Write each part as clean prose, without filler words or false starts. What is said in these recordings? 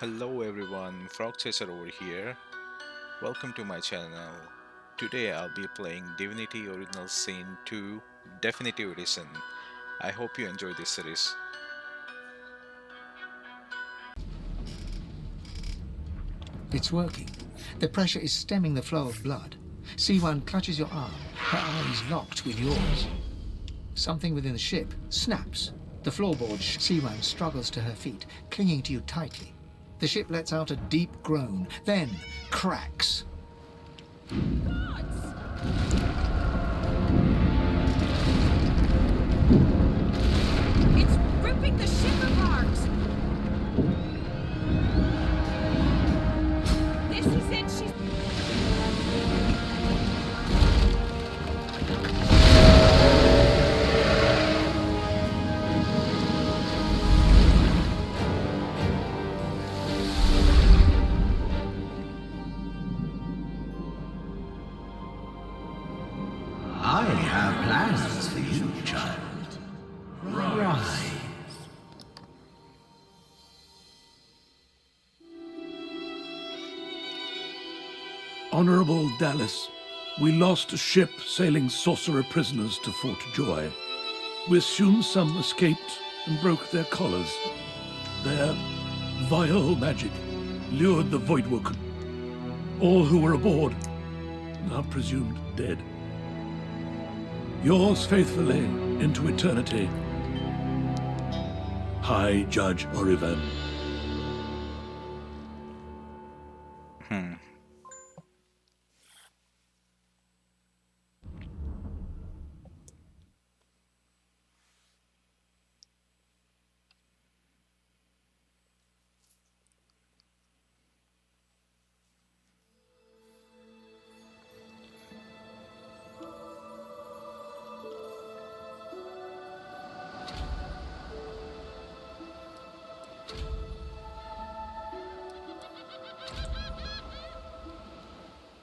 Hello everyone, Frog Chaser over here. Welcome to my channel. Today I'll be playing Divinity Original Sin 2 Definitive Edition. I hope you enjoy this series. It's working. The pressure is stemming the flow of blood. C1 clutches your arm, her eyes locked with yours. Something within the ship snaps. The floorboard C1 struggles to her feet, clinging to you tightly. The ship lets out a deep groan, then cracks. It's ripping the ship apart! This is it, she's... I have plans for you, child. Rise. Honorable Dallas, we lost a ship sailing sorcerer prisoners to Fort Joy. We assume some escaped and broke their collars. Their vile magic lured the Voidwoken. All who were aboard are presumed dead. Yours faithfully into eternity, High Judge Orivan.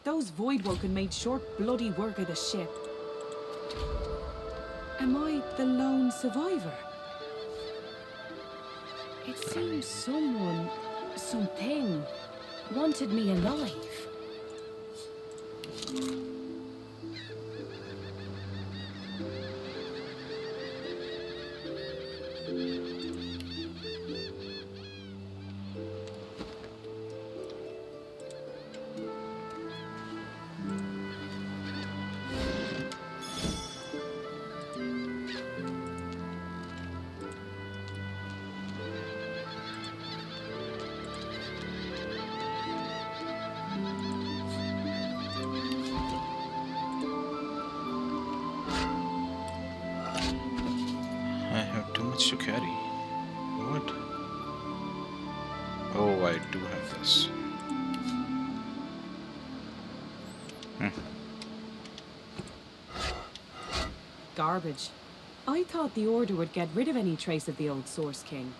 Those Voidwoken made short bloody work of the ship. Am I the lone survivor? It seems someone, something, wanted me alive. I have too much to carry. What? Oh, I do have this. Garbage. I thought the Order would get rid of any trace of the old Source King.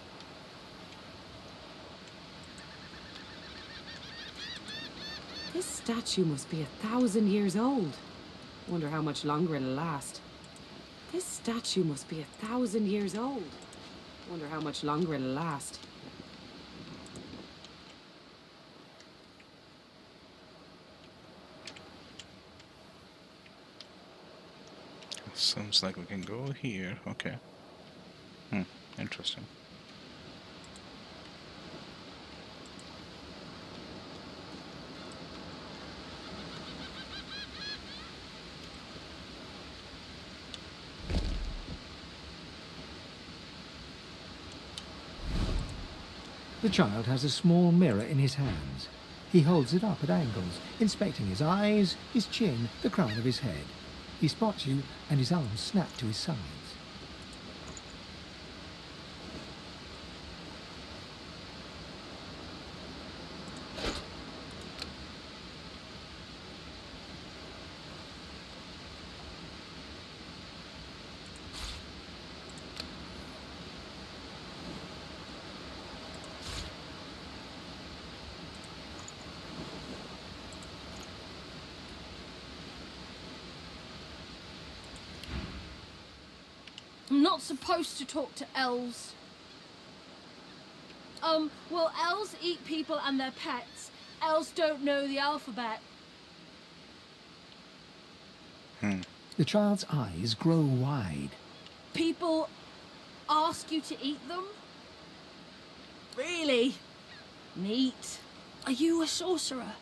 This statue must be 1,000 years old. Wonder how much longer it'll last. This statue must be 1,000 years old. Wonder how much longer it'll last. Seems like we can go here. Okay. Interesting. The child has a small mirror in his hands. He holds it up at angles, inspecting his eyes, his chin, the crown of his head. He spots you, and his arms snap to his sides. I'm not supposed to talk to elves. Well, elves eat people and their pets. Elves don't know the alphabet. The child's eyes grow wide. People ask you to eat them? Really? Neat. Are you a sorcerer?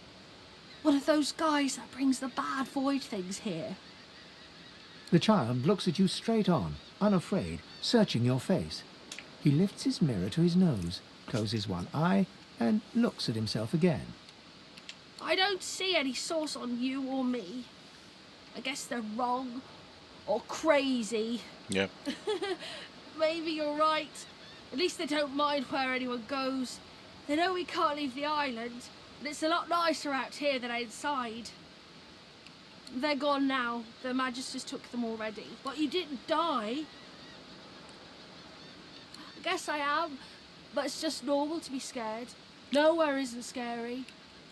One of those guys that brings the bad void things here? The child looks at you straight on, unafraid, searching your face. He lifts his mirror to his nose, closes one eye, and looks at himself again. I don't see any source on you or me. I guess they're wrong. Or crazy. Yep. Maybe you're right. At least they don't mind where anyone goes. They know we can't leave the island, and it's a lot nicer out here than outside. They're gone now. The Magisters took them already. But you didn't die. I guess I am, but it's just normal to be scared. Nowhere isn't scary.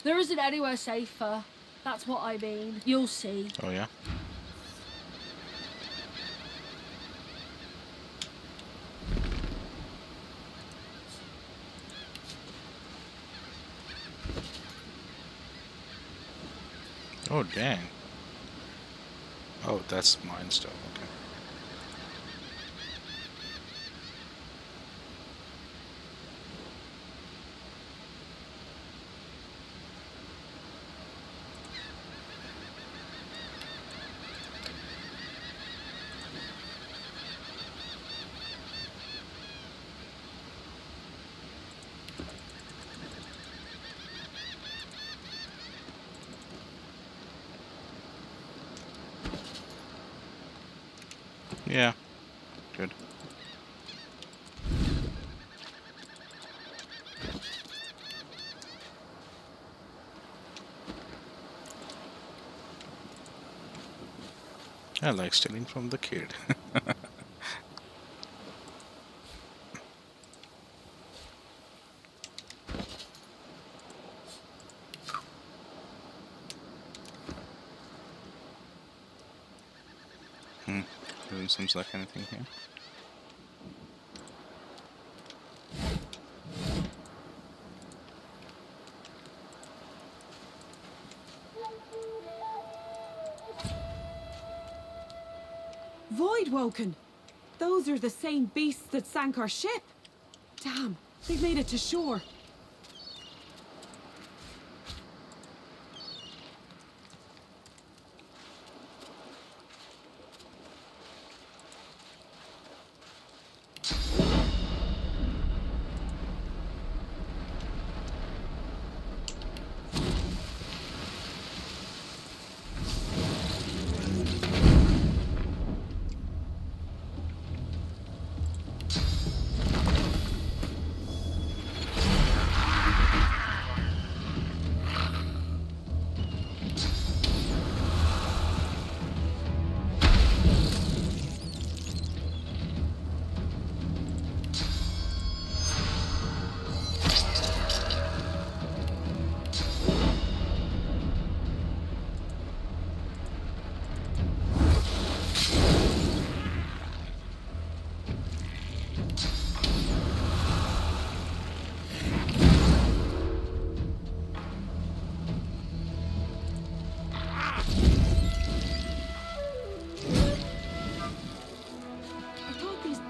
There isn't anywhere safer. That's what I mean. You'll see. Oh, yeah? Oh, dang. Oh, that's mine still. Okay. Yeah. Good. I like stealing from the kid. Doesn't seem like anything here. Voidwoken! Those are the same beasts that sank our ship. Damn, they've made it to shore.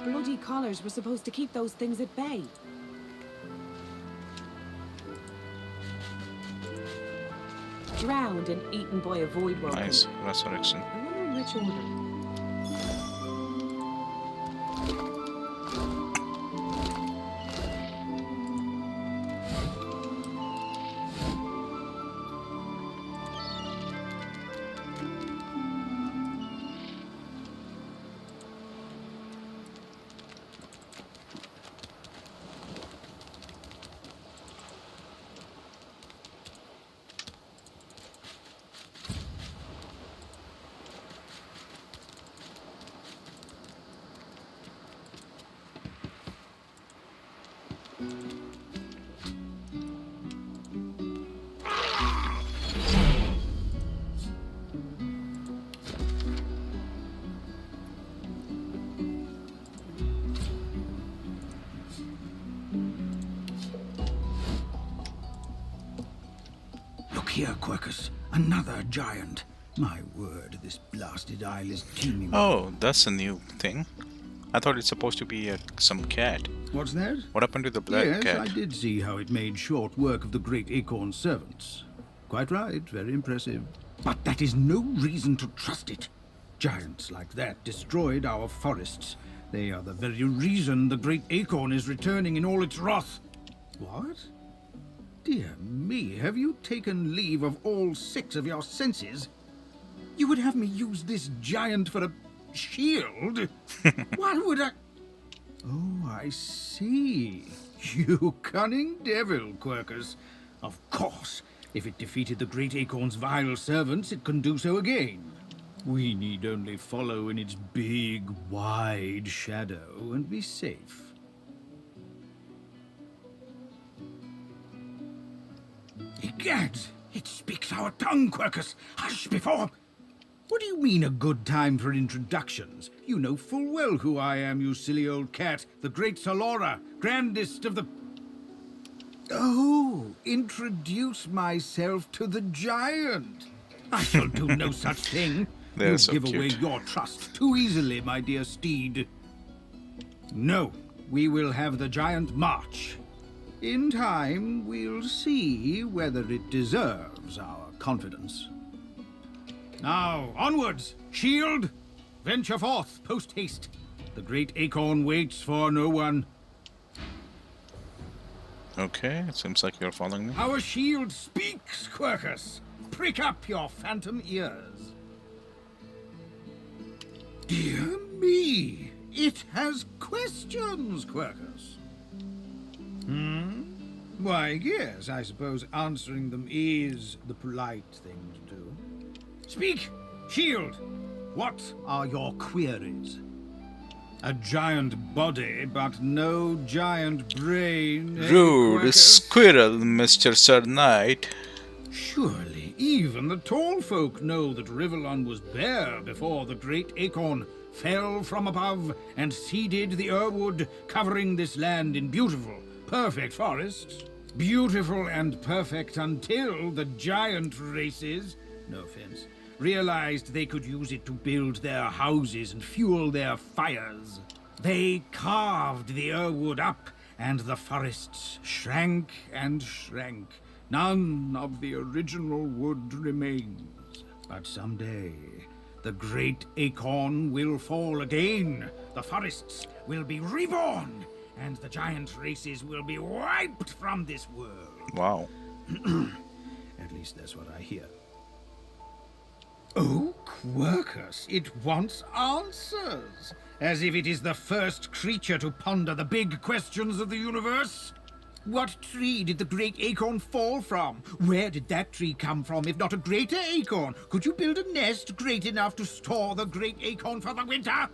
Bloody collars were supposed to keep those things at bay. Drowned and eaten by a voidwoken. Nice. Resurrection. I wonder in which order. here, Quercus. Another giant. My word, this blasted isle is teeming. Oh, that's a new thing. I thought it's supposed to be some cat. What's that? What happened to the black Yes, cat? I did see how it made short work of the great acorn servants. Quite right, very impressive. But that is no reason to trust it. Giants like that destroyed our forests. They are the very reason the great acorn is returning in all its wrath. What? Dear me, have you taken leave of all 6 of your senses? You would have me use this giant for a shield? Why would I... Oh, I see. You cunning devil, Quercus. Of course, if it defeated the great acorn's vile servants, it can do so again. We need only follow in its big, wide shadow and be safe. Egads! It speaks our tongue, Quercus! Hush before... What do you mean a good time for introductions? You know full well who I am, you silly old cat. The great Salora, grandest of the... Oh, introduce myself to the giant. I shall do no such thing. They're You so give away cute. your trust too easily, my dear steed. No, we will have the giant march. In time, we'll see whether it deserves our confidence. Now, onwards! Shield! Venture forth, post-haste. The great acorn waits for no one. Okay, it seems like you're following me. Our shield speaks, Quercus. Prick up your phantom ears. Dear me! It has questions, Quercus. Why, yes, I suppose answering them is the polite thing to do. Speak, shield! What are your queries? A giant body, but no giant brain. eh, Rude Quercus? squirrel, Mr. Sir Knight. Surely even the tall folk know that Rivellon was bare before the great acorn fell from above and seeded the Irwood, covering this land in beautiful, perfect forests. Beautiful and perfect until the giant races, no offense, realized they could use it to build their houses and fuel their fires. They carved the Irwood up, and the forests shrank and shrank. None of the original wood remains. But someday, the great acorn will fall again. The forests will be reborn, and the giant races will be wiped from this world. Wow. At least that's what I hear. Oh, Quercus, it wants answers. As if it is the first creature to ponder the big questions of the universe. What tree did the great acorn fall from? Where did that tree come from, if not a greater acorn? Could you build a nest great enough to store the great acorn for the winter?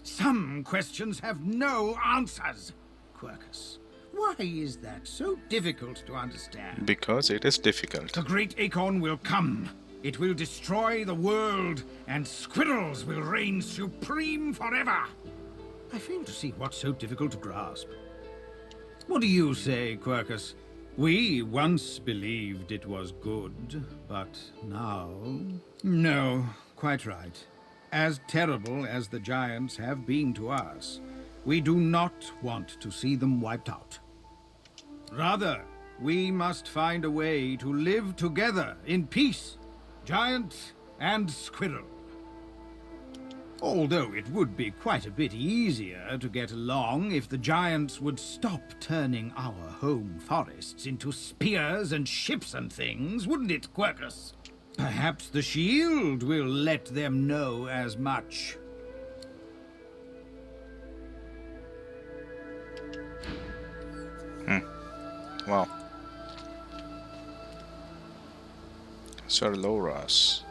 Some questions have no answers. Quercus, why is that so difficult to understand? Because it is difficult. The great acorn will come. It will destroy the world, and squirrels will reign supreme forever. I fail to see what's so difficult to grasp. What do you say, Quercus? We once believed it was good, but now... No, quite right. As terrible as the giants have been to us, we do not want to see them wiped out. Rather, we must find a way to live together in peace, giant and squirrel. Although it would be quite a bit easier to get along if the giants would stop turning our home forests into spears and ships and things, wouldn't it, Quercus? Perhaps the shield will let them know as much. Wow. Sir Loras.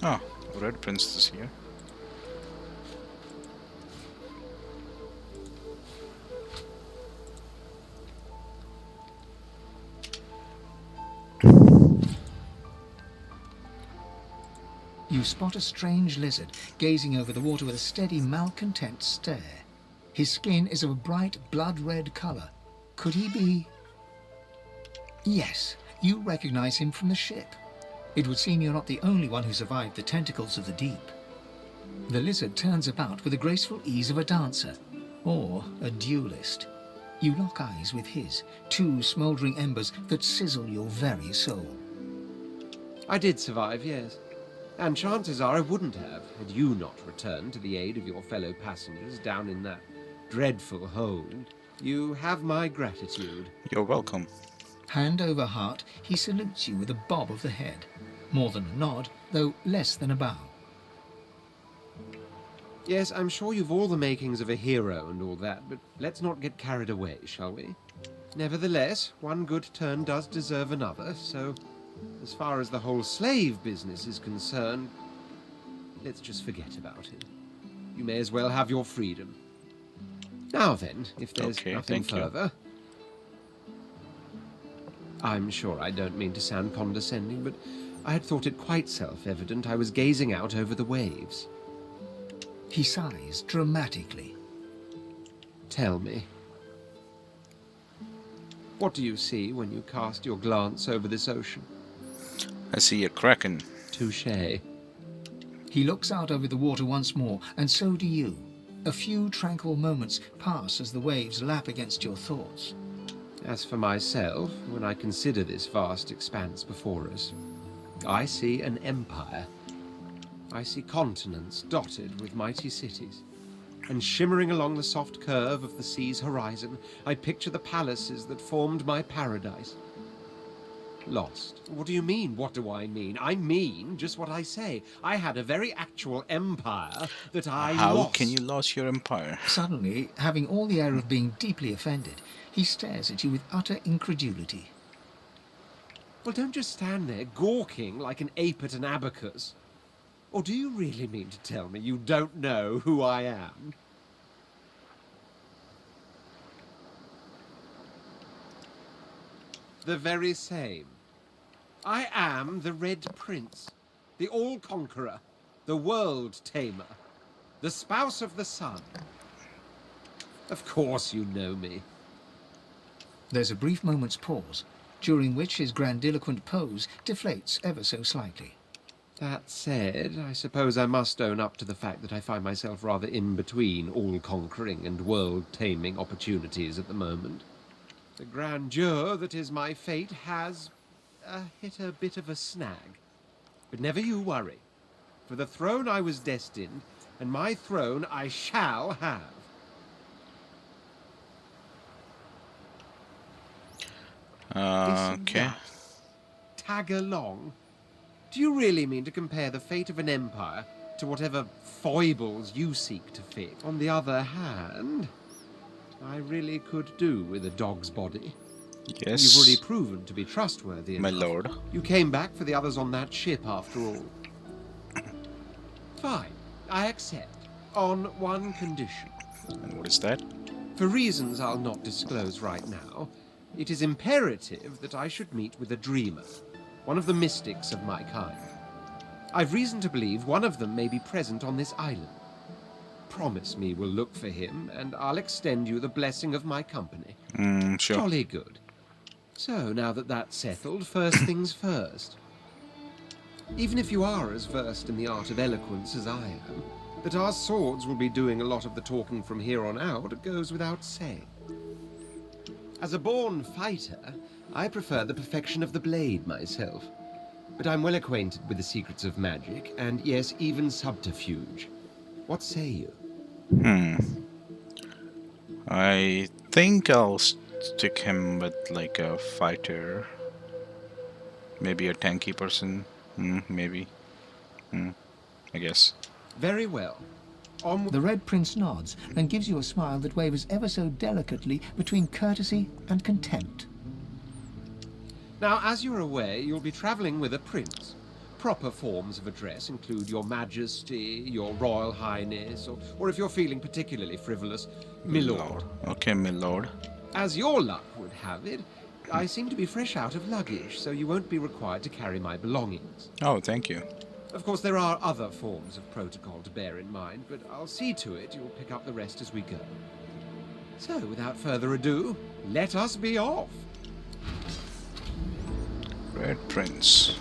Ah, Red Princess is here. spot a strange lizard gazing over the water with a steady, malcontent stare. His skin is of a bright blood-red colour. Could he be... Yes, you recognize him from the ship. It would seem you're not the only one who survived the tentacles of the deep. The lizard turns about with the graceful ease of a dancer, or a duelist. You lock eyes with his, two smouldering embers that sizzle your very soul. I did survive, yes. And chances are I wouldn't have, had you not returned to the aid of your fellow passengers down in that dreadful hold. You have my gratitude. You're welcome. Hand over heart, he salutes you with a bob of the head. More than a nod, though less than a bow. Yes, I'm sure you've all the makings of a hero and all that, but let's not get carried away, shall we? Nevertheless, one good turn does deserve another, so as far as the whole slave business is concerned, let's just forget about it. You may as well have your freedom. Now then, if there's Okay, nothing thank you. further... I'm sure I don't mean to sound condescending, but I had thought it quite self-evident I was gazing out over the waves. He sighs dramatically. Tell me, what do you see when you cast your glance over this ocean? I see a kraken. Touché. He looks out over the water once more, and so do you. A few tranquil moments pass as the waves lap against your thoughts. As for myself, when I consider this vast expanse before us, I see an empire. I see continents dotted with mighty cities. And shimmering along the soft curve of the sea's horizon, I picture the palaces that formed my paradise. Lost. What do you mean, what do I mean? I mean just what I say. I had a very actual empire that I How lost. can you lose your empire? Suddenly, having all the air of being deeply offended, he stares at you with utter incredulity. Well, don't just stand there gawking like an ape at an abacus. Or do you really mean to tell me you don't know who I am? The very same. I am the Red Prince, the All-Conqueror, the World-Tamer, the Spouse of the Sun. Of course you know me. There's a brief moment's pause, during which his grandiloquent pose deflates ever so slightly. That said, I suppose I must own up to the fact that I find myself rather in between all-conquering and world-taming opportunities at the moment. The grandeur that is my fate has hit a bit of a snag. But never you worry. For the throne I was destined, and my throne I shall have. Isn't Okay. that tag along? Do you really mean to compare the fate of an empire to whatever foibles you seek to fit? On the other hand, I really could do with a dog's body. Yes. You've already proven to be trustworthy My enough. lord. You came back for the others on that ship, after all. Fine, I accept. On one condition. And what is that? For reasons I'll not disclose right now, it is imperative that I should meet with a dreamer, one of the mystics of my kind. I've reason to believe one of them may be present on this island. Promise me we'll look for him, and I'll extend you the blessing of my company. Sure. Jolly good. So, now that that's settled, first things first. Even if you are as versed in the art of eloquence as I am, that our swords will be doing a lot of the talking from here on out goes without saying. As a born fighter, I prefer the perfection of the blade myself. But I'm well acquainted with the secrets of magic, and yes, even subterfuge. What say you? I think I'll stick him with like a fighter. Maybe a tanky person. Maybe. I guess. Very well. On The Red Prince nods and gives you a smile that wavers ever so delicately between courtesy and contempt. Now, as you're aware, you'll be travelling with a prince. Proper forms of address include Your Majesty, Your Royal Highness, or if you're feeling particularly frivolous, Milord. Okay, my lord. As your luck would have it, I seem to be fresh out of luggage, so you won't be required to carry my belongings. Oh, thank you. Of course, there are other forms of protocol to bear in mind, but I'll see to it you'll pick up the rest as we go. So, without further ado, let us be off. Red Prince.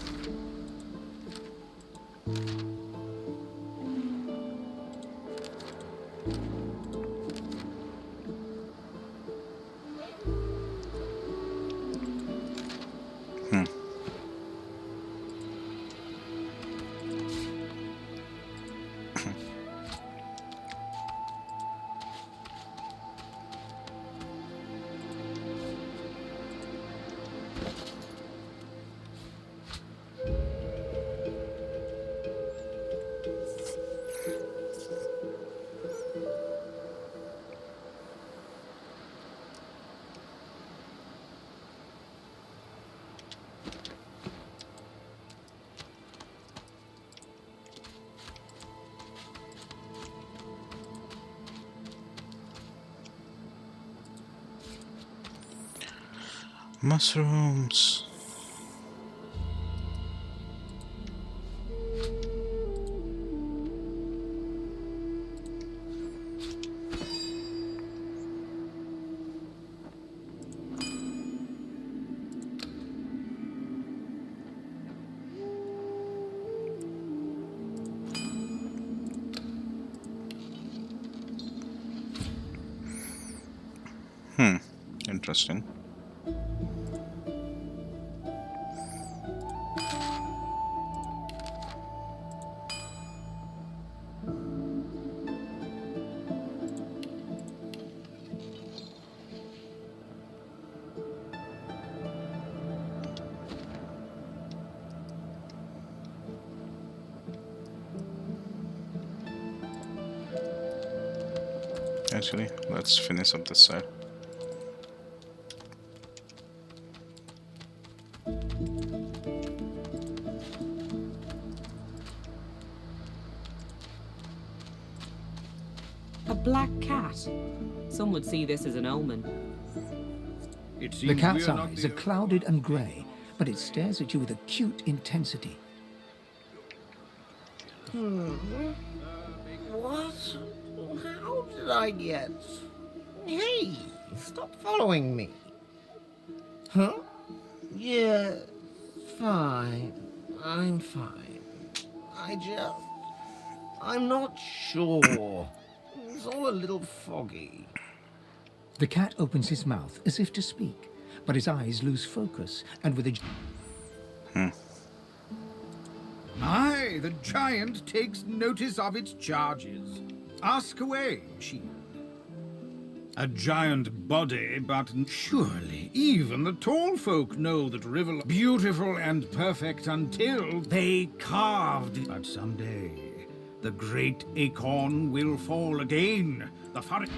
Mushrooms. Interesting. Actually, let's finish up this side. A black cat. Some would see this as an omen. It The seems cat's we are not eyes the are clouded and grey, but it stares at you with acute intensity. What? How did I get? Hey, stop following me. Huh? Yeah, fine. I'm fine. I'm not sure. It's all a little foggy. The cat opens his mouth as if to speak, but his eyes lose focus, and with a... Aye, the giant takes notice of its charges. Ask away, shield. A giant body, but surely even the tall folk know that Rivel beautiful and perfect until they carved it. But someday, the great acorn will fall again. The forest.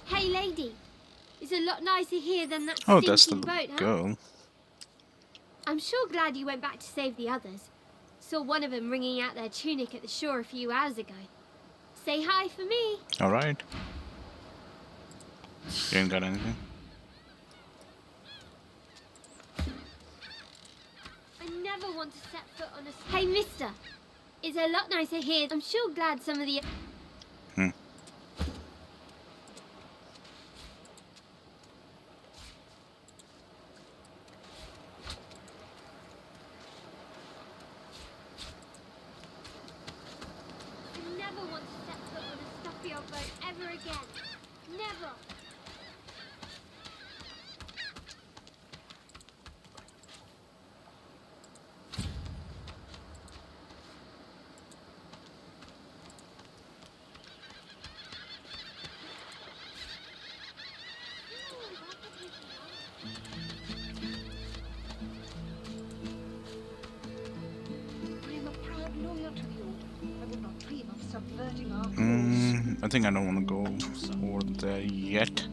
Hey, lady. It's a lot nicer here than that Oh, that's the stinking boat, huh? girl. I'm sure glad you went back to save the others. Saw one of them wringing out their tunic at the shore a few hours ago. Say hi for me. Alright. You ain't got anything? I never want to set foot on a... Hey, mister. It's a lot nicer here. I'm sure glad some of the... I never want to set foot on a stuffy old boat ever again. Never. I am a proud lawyer to the order. I would not dream of subverting our I think I don't want to go over there yet.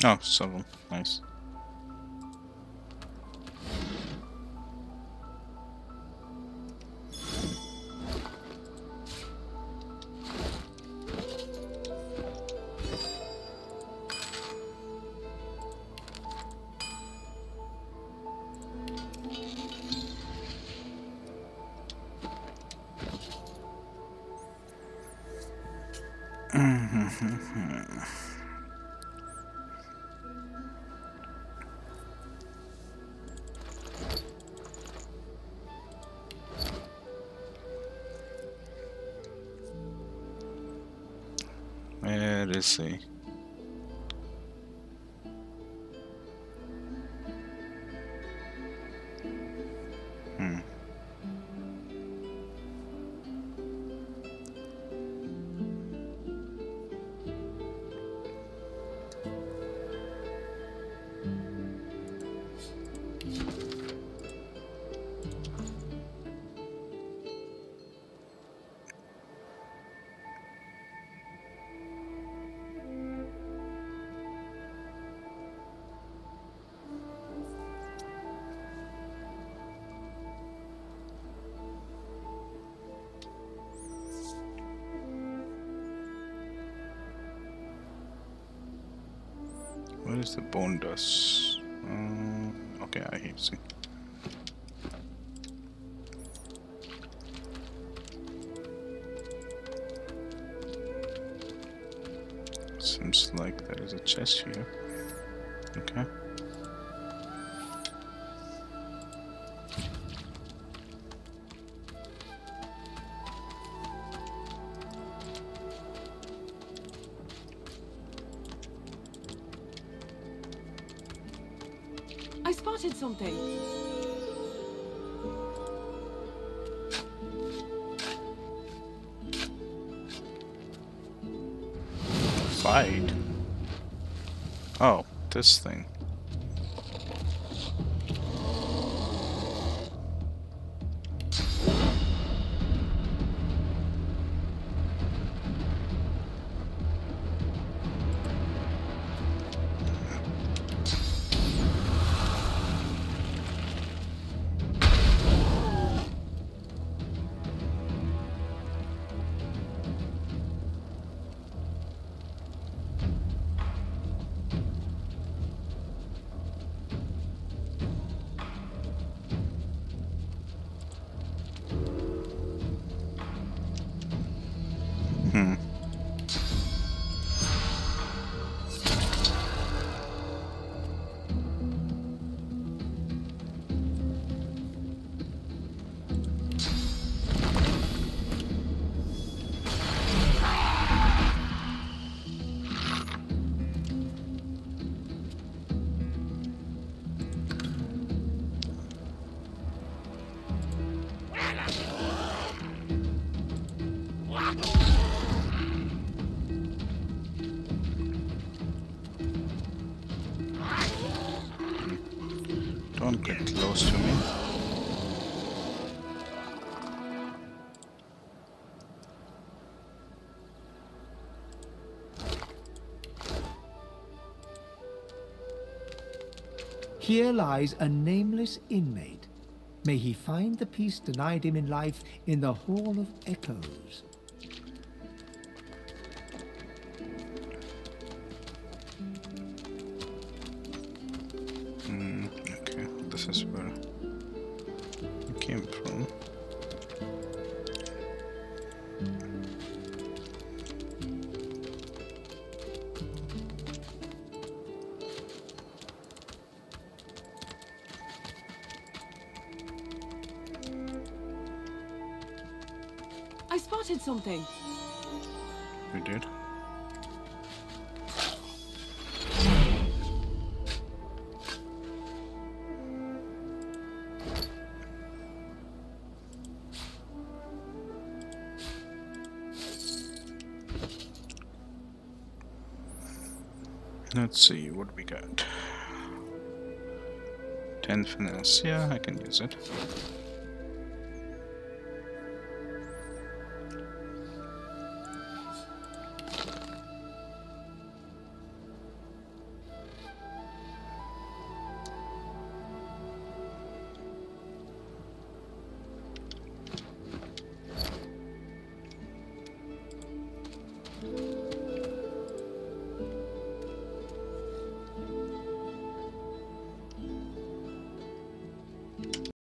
Oh, 7. Nice. Where is he? Where is the bone dust? Okay, I see. Seems like there is a chest here. Okay. I spotted something. Fight? Oh, this thing. Don't get close to me. Here lies a nameless inmate. May he find the peace denied him in life in the Hall of Echoes. Okay, this is where we came from. I spotted something. We did. Let's see what we got. 10 finesse. Yeah, I can use it.